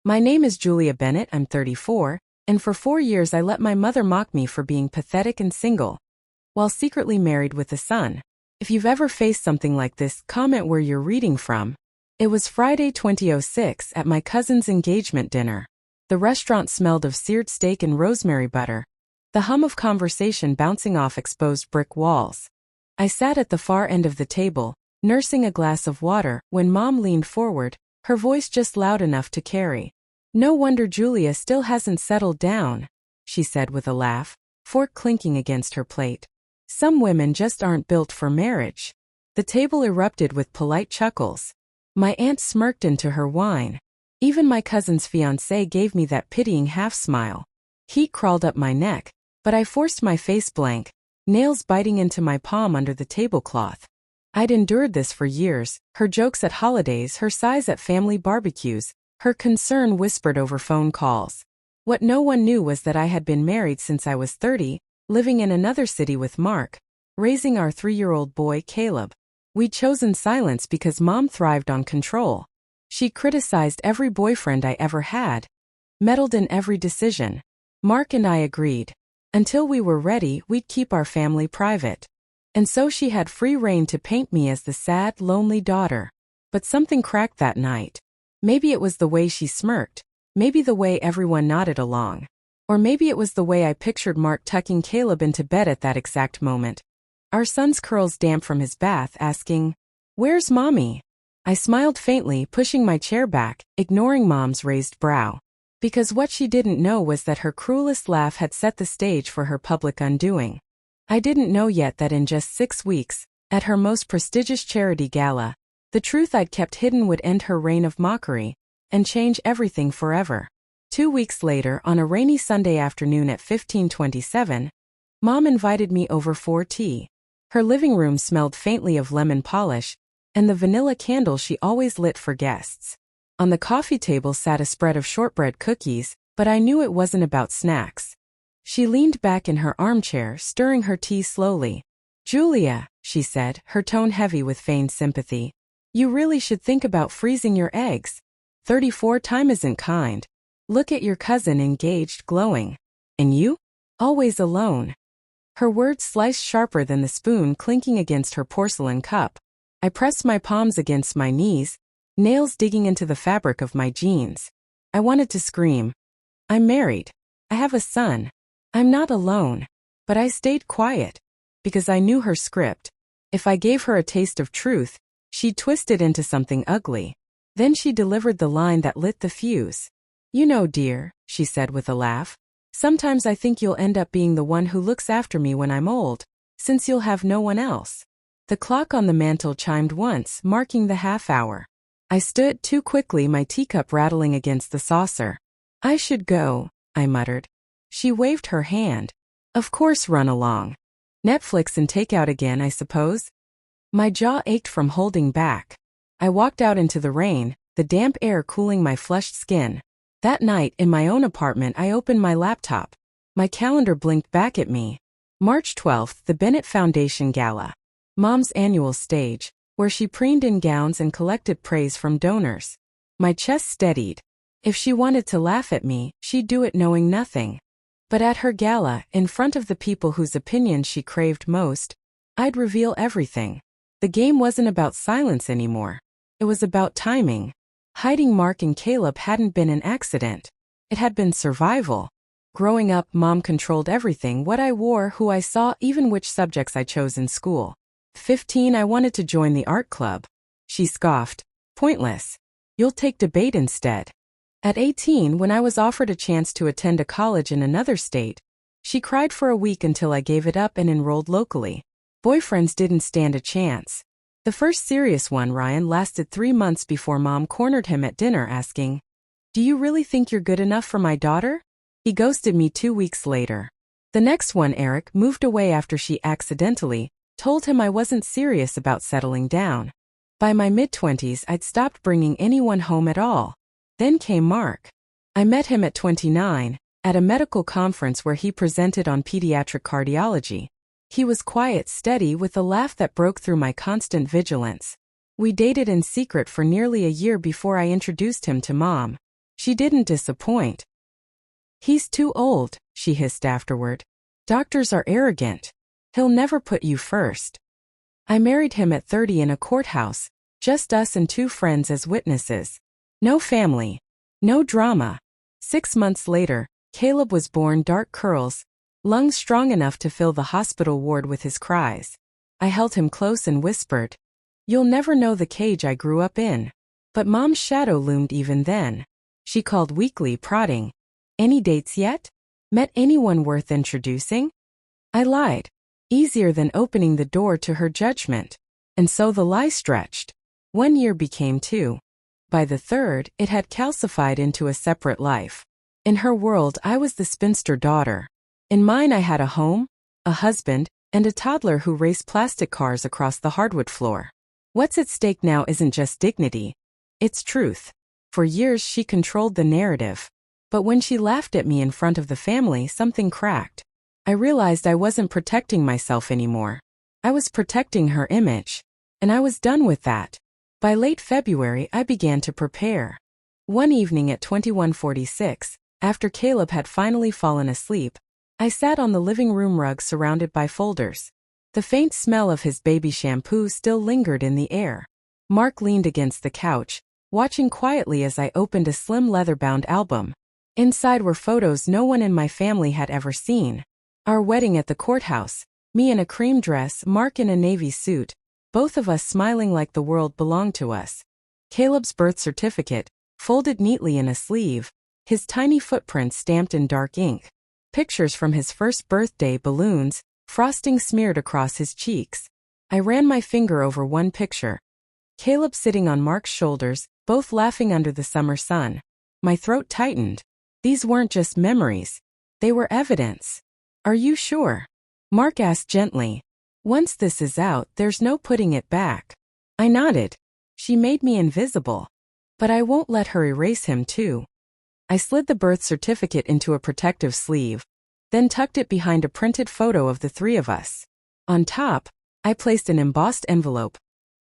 My name is Julia Bennett, I'm 34, and for 4 years I let my mother mock me for being pathetic and single, while secretly married with a son. If you've ever faced something like this, comment where you're reading from. It was Friday 2006 at my cousin's engagement dinner. The restaurant smelled of seared steak and rosemary butter, the hum of conversation bouncing off exposed brick walls. I sat at the far end of the table, nursing a glass of water, when Mom leaned forward, her voice just loud enough to carry. "No wonder Julia still hasn't settled down," she said with a laugh, fork clinking against her plate. "Some women just aren't built for marriage." The table erupted with polite chuckles. My aunt smirked into her wine. Even my cousin's fiancé gave me that pitying half-smile. Heat crawled up my neck, but I forced my face blank, nails biting into my palm under the tablecloth. I'd endured this for years, her jokes at holidays, her sighs at family barbecues, her concern whispered over phone calls. What no one knew was that I had been married since I was 30, living in another city with Mark, raising our 3-year-old boy Caleb. We'd chosen silence because Mom thrived on control. She criticized every boyfriend I ever had, meddled in every decision. Mark and I agreed. Until we were ready, we'd keep our family private. And so she had free rein to paint me as the sad, lonely daughter. But something cracked that night. Maybe it was the way she smirked, maybe the way everyone nodded along. Or maybe it was the way I pictured Mark tucking Caleb into bed at that exact moment. Our son's curls damp from his bath, asking, "Where's Mommy?" I smiled faintly, pushing my chair back, ignoring Mom's raised brow. Because what she didn't know was that her cruelest laugh had set the stage for her public undoing. I didn't know yet that in just 6 weeks, at her most prestigious charity gala, the truth I'd kept hidden would end her reign of mockery and change everything forever. 2 weeks later, on a rainy Sunday afternoon at 1527, Mom invited me over for tea. Her living room smelled faintly of lemon polish and the vanilla candle she always lit for guests. On the coffee table sat a spread of shortbread cookies, but I knew it wasn't about snacks. She leaned back in her armchair, stirring her tea slowly. "Julia," she said, her tone heavy with feigned sympathy, "you really should think about freezing your eggs. 34 time isn't kind. Look at your cousin, engaged, glowing. And you? Always alone." Her words sliced sharper than the spoon clinking against her porcelain cup. I pressed my palms against my knees, nails digging into the fabric of my jeans. I wanted to scream. "I'm married. I have a son. I'm not alone." But I stayed quiet, because I knew her script. If I gave her a taste of truth, she'd twist it into something ugly. Then she delivered the line that lit the fuse. "You know, dear," she said with a laugh, "sometimes I think you'll end up being the one who looks after me when I'm old, since you'll have no one else." The clock on the mantel chimed once, marking the half-hour. I stood too quickly, my teacup rattling against the saucer. "I should go," I muttered. She waved her hand. "Of course, run along. Netflix and takeout again, I suppose?" My jaw ached from holding back. I walked out into the rain, the damp air cooling my flushed skin. That night, in my own apartment, I opened my laptop. My calendar blinked back at me. March 12th, the Bennett Foundation Gala. Mom's annual stage, where she preened in gowns and collected praise from donors. My chest steadied. If she wanted to laugh at me, she'd do it knowing nothing. But at her gala, in front of the people whose opinion she craved most, I'd reveal everything. The game wasn't about silence anymore. It was about timing. Hiding Mark and Caleb hadn't been an accident. It had been survival. Growing up, Mom controlled everything: what I wore, who I saw, even which subjects I chose in school. 15, I wanted to join the art club. She scoffed. "Pointless. You'll take debate instead." At 18, when I was offered a chance to attend a college in another state, she cried for a week until I gave it up and enrolled locally. Boyfriends didn't stand a chance. The first serious one, Ryan, lasted 3 months before Mom cornered him at dinner asking, "Do you really think you're good enough for my daughter?" He ghosted me 2 weeks later. The next one, Eric, moved away after she accidentally told him I wasn't serious about settling down. By my mid-20s, I'd stopped bringing anyone home at all. Then came Mark. I met him at 29, at a medical conference where he presented on pediatric cardiology. He was quiet, steady, with a laugh that broke through my constant vigilance. We dated in secret for nearly a year before I introduced him to Mom. She didn't disappoint. "He's too old," she hissed afterward. "Doctors are arrogant. He'll never put you first." I married him at 30 in a courthouse, just us and 2 friends as witnesses. No family. No drama. 6 months later, Caleb was born, dark curls, lungs strong enough to fill the hospital ward with his cries. I held him close and whispered, "You'll never know the cage I grew up in." But Mom's shadow loomed even then. She called weekly, prodding, "Any dates yet? Met anyone worth introducing?" I lied. Easier than opening the door to her judgment. And so the lie stretched. 1 year became 2. By the 3rd, it had calcified into a separate life. In her world, I was the spinster daughter. In mine, I had a home, a husband, and a toddler who raced plastic cars across the hardwood floor. What's at stake now isn't just dignity. It's truth. For years, she controlled the narrative. But when she laughed at me in front of the family, something cracked. I realized I wasn't protecting myself anymore. I was protecting her image. And I was done with that. By late February, I began to prepare. One evening at 21:46, after Caleb had finally fallen asleep, I sat on the living room rug surrounded by folders. The faint smell of his baby shampoo still lingered in the air. Mark leaned against the couch, watching quietly as I opened a slim leather-bound album. Inside were photos no one in my family had ever seen. Our wedding at the courthouse, me in a cream dress, Mark in a navy suit, both of us smiling like the world belonged to us. Caleb's birth certificate, folded neatly in a sleeve, his tiny footprint stamped in dark ink. Pictures from his first birthday, balloons, frosting smeared across his cheeks. I ran my finger over one picture. Caleb sitting on Mark's shoulders, both laughing under the summer sun. My throat tightened. These weren't just memories. They were evidence. "Are you sure?" Mark asked gently. "Once this is out, there's no putting it back." I nodded. She made me invisible. But I won't let her erase him too. I slid the birth certificate into a protective sleeve, then tucked it behind a printed photo of the 3 of us. On top, I placed an embossed envelope.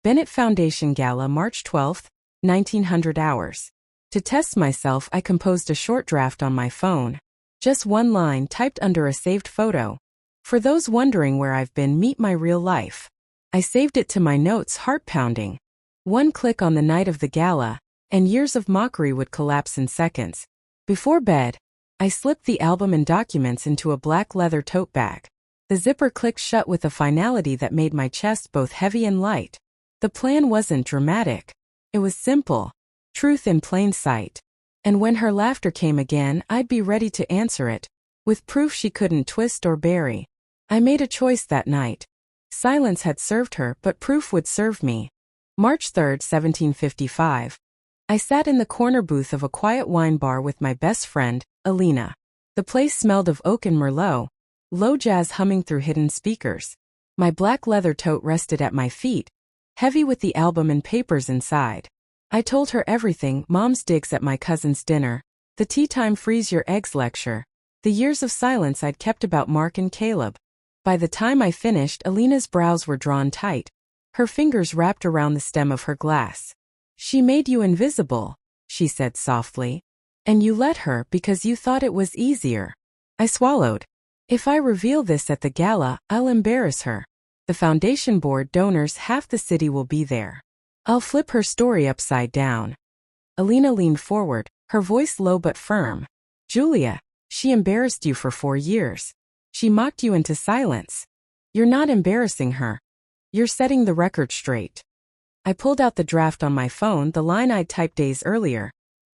Bennett Foundation Gala, March 12, 1900 hours. To test myself, I composed a short draft on my phone. Just one line typed under a saved photo. "For those wondering where I've been, meet my real life." I saved it to my notes, heart pounding. One click on the night of the gala, and years of mockery would collapse in seconds. Before bed, I slipped the album and documents into a black leather tote bag. The zipper clicked shut with a finality that made my chest both heavy and light. The plan wasn't dramatic. It was simple. Truth in plain sight. And when her laughter came again, I'd be ready to answer it, with proof she couldn't twist or bury. I made a choice that night. Silence had served her, but proof would serve me. March 3, 1755. I sat in the corner booth of a quiet wine bar with my best friend, Alina. The place smelled of oak and Merlot, low jazz humming through hidden speakers. My black leather tote rested at my feet, heavy with the album and papers inside. I told her everything: Mom's digs at my cousin's dinner, the tea time freeze your eggs lecture, the years of silence I'd kept about Mark and Caleb. By the time I finished, Alina's brows were drawn tight, her fingers wrapped around the stem of her glass. "She made you invisible," she said softly. "And you let her because you thought it was easier." I swallowed. If I reveal this at the gala, I'll embarrass her. The foundation board donors, half the city will be there. I'll flip her story upside down. Alina leaned forward, her voice low but firm. "Julia, she embarrassed you for 4 years. She mocked you into silence. You're not embarrassing her. You're setting the record straight." I pulled out the draft on my phone, the line I'd typed days earlier.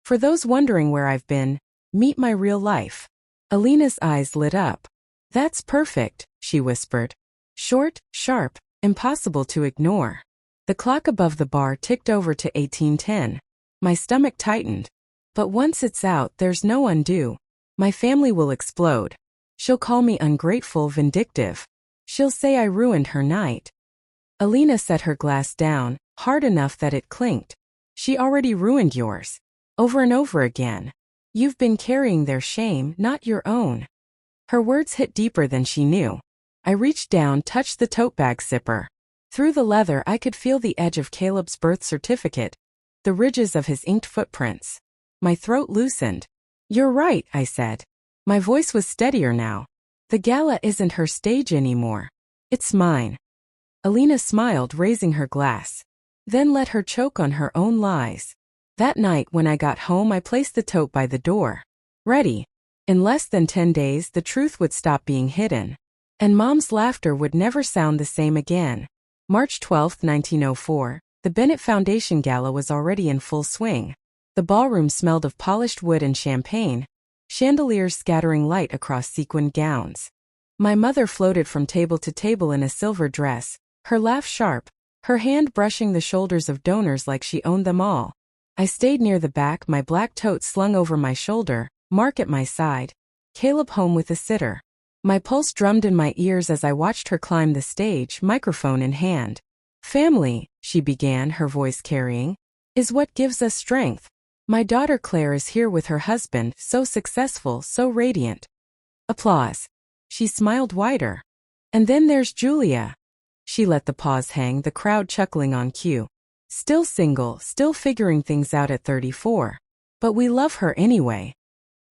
"For those wondering where I've been, meet my real life." Alina's eyes lit up. "That's perfect," she whispered. "Short, sharp, impossible to ignore." The clock above the bar ticked over to 18:10. My stomach tightened. But once it's out, there's no undo. My family will explode. She'll call me ungrateful, vindictive. She'll say I ruined her night. Alina set her glass down, hard enough that it clinked. "She already ruined yours. Over and over again. You've been carrying their shame, not your own." Her words hit deeper than she knew. I reached down, touched the tote bag zipper. Through the leather, I could feel the edge of Caleb's birth certificate, the ridges of his inked footprints. My throat loosened. "You're right," I said. My voice was steadier now. "The gala isn't her stage anymore. It's mine." Alina smiled, raising her glass. Then let her choke on her own lies. That night when I got home, I placed the tote by the door. Ready. In less than 10 days, the truth would stop being hidden. And Mom's laughter would never sound the same again. March 12, 1904, the Bennett Foundation Gala was already in full swing. The ballroom smelled of polished wood and champagne, chandeliers scattering light across sequined gowns. My mother floated from table to table in a silver dress, her laugh sharp, her hand brushing the shoulders of donors like she owned them all. I stayed near the back, my black tote slung over my shoulder, Mark at my side, Caleb home with a sitter. My pulse drummed in my ears as I watched her climb the stage, microphone in hand. "Family," she began, her voice carrying, "is what gives us strength. My daughter Claire is here with her husband, so successful, so radiant." Applause. She smiled wider. "And then there's Julia." She let the pause hang, the crowd chuckling on cue. "Still single, still figuring things out at 34. But we love her anyway."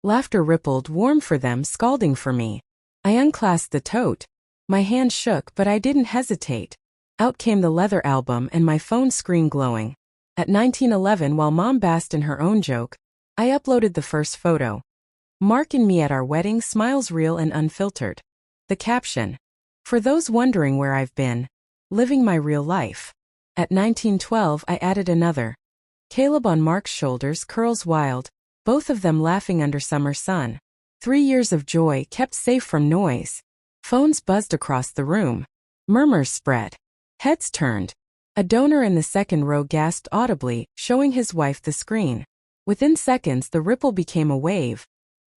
Laughter rippled, warm for them, scalding for me. I unclasped the tote. My hand shook, but I didn't hesitate. Out came the leather album and my phone screen glowing. At 1911, while Mom basked in her own joke, I uploaded the first photo. Mark and me at our wedding, smiles real and unfiltered. The caption: "For those wondering where I've been, living my real life." At 1912, I added another. Caleb on Mark's shoulders, curls wild, both of them laughing under summer sun. 3 years of joy, kept safe from noise. Phones buzzed across the room. Murmurs spread. Heads turned. A donor in the second row gasped audibly, showing his wife the screen. Within seconds, the ripple became a wave.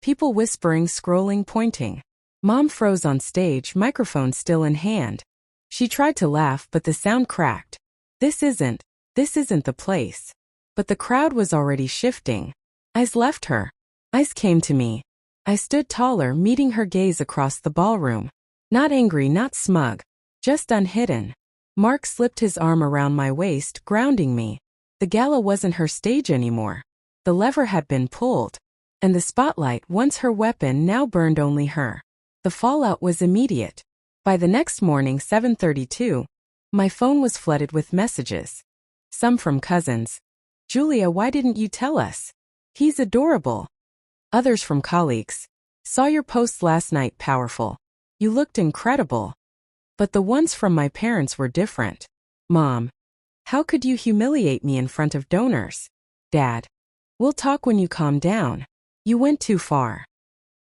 People whispering, scrolling, pointing. Mom froze on stage, microphone still in hand. She tried to laugh, but the sound cracked. This isn't the place." But the crowd was already shifting. Eyes left her. Eyes came to me. I stood taller, meeting her gaze across the ballroom. Not angry, not smug. Just unhidden. Mark slipped his arm around my waist, grounding me. The gala wasn't her stage anymore. The lever had been pulled. And the spotlight, once her weapon, now burned only her. The fallout was immediate. By the next morning, 7:32, my phone was flooded with messages. Some from cousins. "Julia, why didn't you tell us? He's adorable." Others from colleagues. "Saw your posts last night, powerful. You looked incredible." But the ones from my parents were different. "Mom, how could you humiliate me in front of donors?" "Dad, we'll talk when you calm down. You went too far."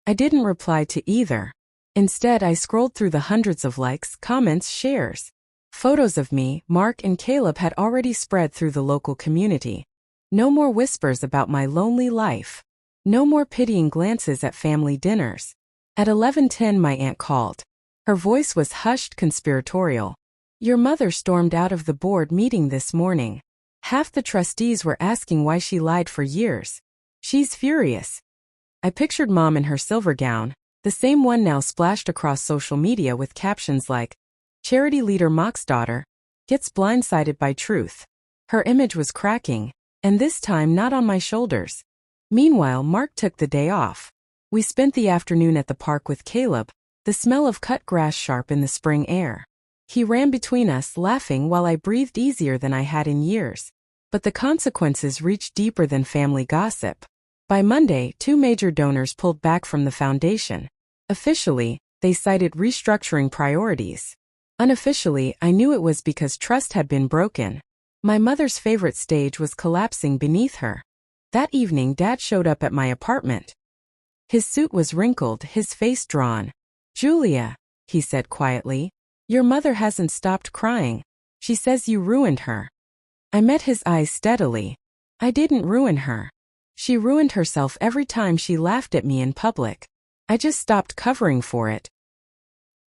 I didn't reply to either. Instead, I scrolled through the hundreds of likes, comments, shares. Photos of me, Mark, and Caleb had already spread through the local community. No more whispers about my lonely life. No more pitying glances at family dinners. At 11:10, my aunt called. Her voice was hushed, conspiratorial. "Your mother stormed out of the board meeting this morning. Half the trustees were asking why she lied for years. She's furious." I pictured Mom in her silver gown, the same one now splashed across social media with captions like, "Charity leader Mock's daughter gets blindsided by truth." Her image was cracking, and this time not on my shoulders. Meanwhile, Mark took the day off. We spent the afternoon at the park with Caleb, the smell of cut grass sharp in the spring air. He ran between us, laughing while I breathed easier than I had in years. But the consequences reached deeper than family gossip. By Monday, 2 major donors pulled back from the foundation. Officially, they cited restructuring priorities. Unofficially, I knew it was because trust had been broken. My mother's favorite stage was collapsing beneath her. That evening, Dad showed up at my apartment. His suit was wrinkled, his face drawn. "Julia," he said quietly, "your mother hasn't stopped crying. She says you ruined her." I met his eyes steadily. "I didn't ruin her. She ruined herself every time she laughed at me in public. I just stopped covering for it."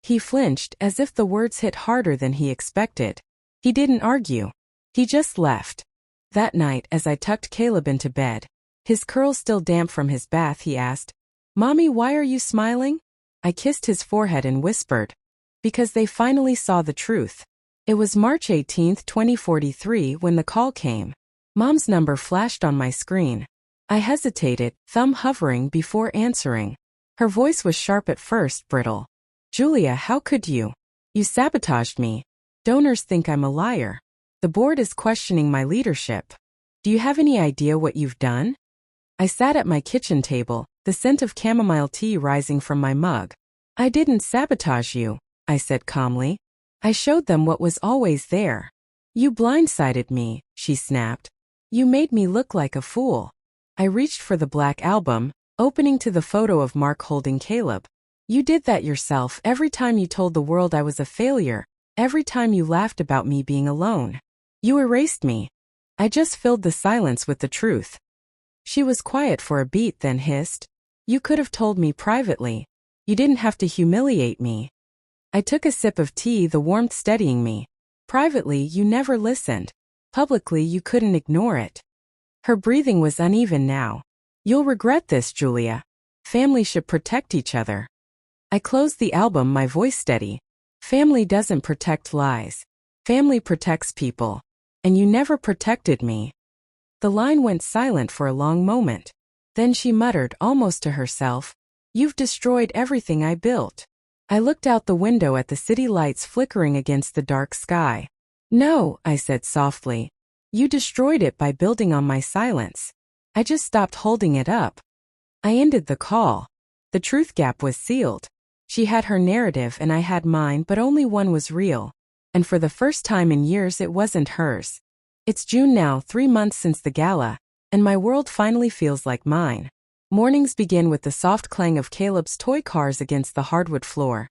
He flinched, as if the words hit harder than he expected. He didn't argue. He just left. That night, as I tucked Caleb into bed, his curls still damp from his bath, he asked, "Mommy, why are you smiling?" I kissed his forehead and whispered, "Because they finally saw the truth." It was March 18, 2043, when the call came. Mom's number flashed on my screen. I hesitated, thumb hovering before answering. Her voice was sharp at first, brittle. Julia, how could you? You sabotaged me. Donors think I'm a liar. The board is questioning my leadership. Do you have any idea what you've done? I sat at my kitchen table, the scent of chamomile tea rising from my mug. I didn't sabotage you, I said calmly. I showed them what was always there. You blindsided me, she snapped. You made me look like a fool. I reached for the black album, opening to the photo of Mark holding Caleb. You did that yourself every time you told the world I was a failure, every time you laughed about me being alone. You erased me. I just filled the silence with the truth. She was quiet for a beat, then hissed. You could have told me privately. You didn't have to humiliate me. I took a sip of tea, the warmth steadying me. Privately, you never listened. Publicly, you couldn't ignore it. Her breathing was uneven now. You'll regret this, Julia. Family should protect each other. I closed the album, my voice steady. Family doesn't protect lies. Family protects people. And you never protected me. The line went silent for a long moment. Then she muttered, almost to herself, You've destroyed everything I built. I looked out the window at the city lights flickering against the dark sky. No, I said softly. You destroyed it by building on my silence. I just stopped holding it up. I ended the call. The truth gap was sealed. She had her narrative and I had mine, but only one was real. And for the first time in years it wasn't hers. It's June now, 3 months since the gala, and my world finally feels like mine. Mornings begin with the soft clang of Caleb's toy cars against the hardwood floor.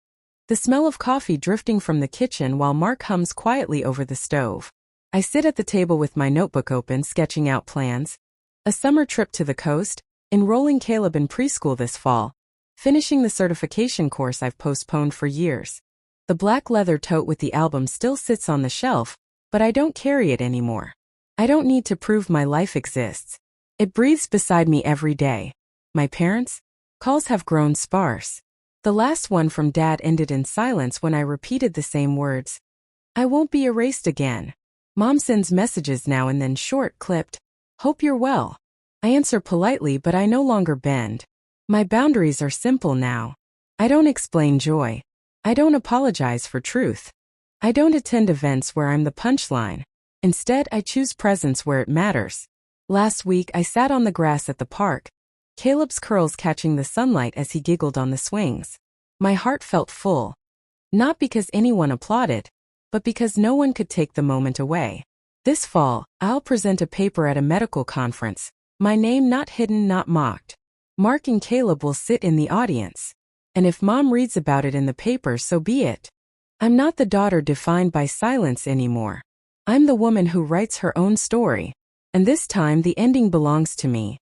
The smell of coffee drifting from the kitchen while Mark hums quietly over the stove. I sit at the table with my notebook open, sketching out plans. A summer trip to the coast, enrolling Caleb in preschool this fall, finishing the certification course I've postponed for years. The black leather tote with the album still sits on the shelf, but I don't carry it anymore. I don't need to prove my life exists. It breathes beside me every day. My parents? Calls have grown sparse. The last one from Dad ended in silence when I repeated the same words. I won't be erased again. Mom sends messages now and then, short, clipped. Hope you're well. I answer politely, but I no longer bend. My boundaries are simple now. I don't explain joy. I don't apologize for truth. I don't attend events where I'm the punchline. Instead, I choose presence where it matters. Last week, I sat on the grass at the park, Caleb's curls catching the sunlight as he giggled on the swings. My heart felt full. Not because anyone applauded, but because no one could take the moment away. This fall, I'll present a paper at a medical conference. My name not hidden, not mocked. Mark and Caleb will sit in the audience. And if Mom reads about it in the paper, so be it. I'm not the daughter defined by silence anymore. I'm the woman who writes her own story. And this time the ending belongs to me.